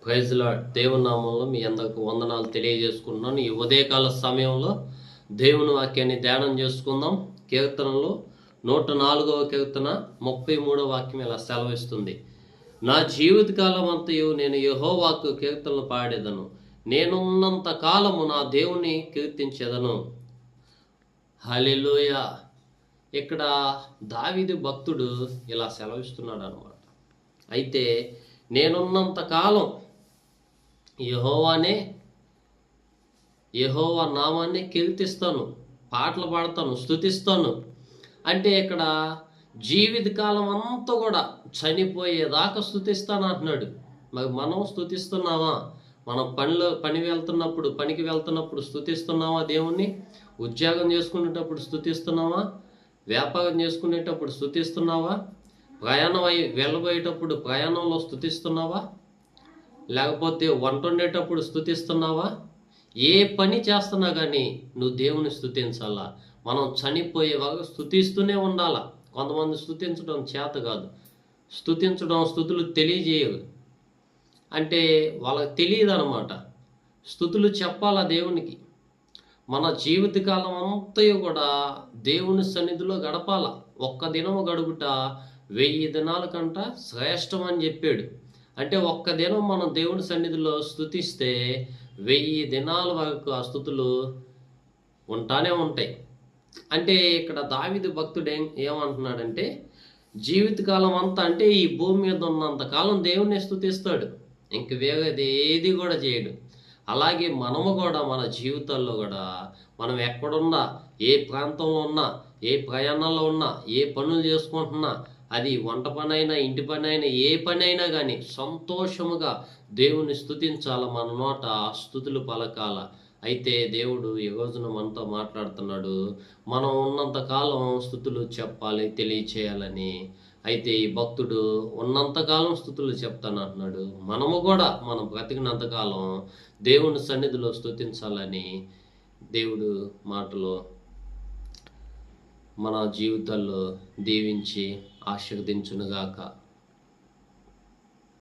Praise lord. దేవుని నామంలో మీ అందరికి వందనాలు తెలియజేసుకుంటున్నాను. ఈ ఉదయకాల సమయంలో దేవుని వాక్యాన్ని ధ్యానం చేసుకుందాం. కీర్తనలో 104వ కీర్తన 33వ వాక్యం ఇలా సెలవిస్తుంది. నా జీవితకాలం అంతయు నేను యెహోవాకు కీర్తనలు పాడేదను, నేనున్నంత కాలము నా దేవుని కీర్తించేదను. హల్లెలూయా. ఇక్కడ దావీదు భక్తుడు ఇలా సెలవిస్తున్నాడు అన్నమాట. అయితే నేనున్నంత కాలం యెహోవా నామాన్ని కీర్తిస్తాను, పాటలు పాడతాను, స్తుతిస్తాను. అంటే ఇక్కడ జీవితకాలం అంతా కూడా చనిపోయేదాకా స్తుతిస్తాను అంటున్నాడు. మరి మనం స్తుతిస్తున్నామా? మనం పనికి వెళ్తున్నప్పుడు స్తుతిస్తున్నామా దేవుణ్ణి? ఉద్యోగం చేసుకునేటప్పుడు స్తుతిస్తున్నామా? వ్యాపారం చేసుకునేటప్పుడు స్తుతిస్తున్నావా? ప్రయాణం వెళ్ళబోయేటప్పుడు ప్రయాణంలో స్తుతిస్తున్నావా? లేకపోతే వంట వండేటప్పుడు స్తుతిస్తున్నావా? ఏ పని చేస్తున్నా కానీ నువ్వు దేవుని స్తుతించాలా. మనం చనిపోయేవాగా స్తుతిస్తూనే ఉండాలా. కొంతమంది స్తుతించడం చేత కాదు, స్తుతులు తెలియజేయవు. అంటే వాళ్ళకి తెలియదు అనమాట. స్తుతులు చెప్పాలా దేవునికి. మన జీవితకాలం అంతయు కూడా దేవుని సన్నిధిలో గడపాల. ఒక్క దినము గడుపుట 1000 దినాల కంట శ్రేష్టం అని చెప్పాడు. అంటే ఒక్క దినం మనం దేవుని సన్నిధిలో స్తుతిస్తే 1000 దినాల వరకు ఆ స్తుతులు ఉంటానే ఉంటాయి. అంటే ఇక్కడ దావీదు భక్తుడు ఏమంటున్నాడంటే, జీవితకాలం అంతా అంటే ఈ భూమి మీద ఉన్నంత కాలం దేవుణ్ణి స్తుతిస్తాడు, ఇంక వేరేది ఏది కూడా చేయడు. అలాగే మనము కూడా మన జీవితాల్లో కూడా మనం ఎక్కడున్నా, ఏ ప్రాంతంలో ఉన్నా, ఏ ప్రయాణంలో ఉన్నా, ఏ పనులు చేసుకుంటున్నా, అది వంట పని అయినా, ఇంటి పని అయినా, ఏ పని అయినా కానీ సంతోషముగా దేవుని స్తుతించాల. మన నోట స్తుతులు పలకాల. అయితే దేవుడు ఈ రోజున మనతో మాట్లాడుతున్నాడు. మనం ఉన్నంత కాలం స్తుతులు చెప్పాలి, తెలియచేయాలని. అయితే ఈ భక్తుడు ఉన్నంతకాలం స్తుతులు చెప్తానంటున్నాడు. మనము కూడా మనం బ్రతికినంతకాలం దేవుని సన్నిధిలో స్తుతించాలని దేవుడు మాటలో మన జీవితాల్లో దీవించి ఆశీర్వదించునుగాక.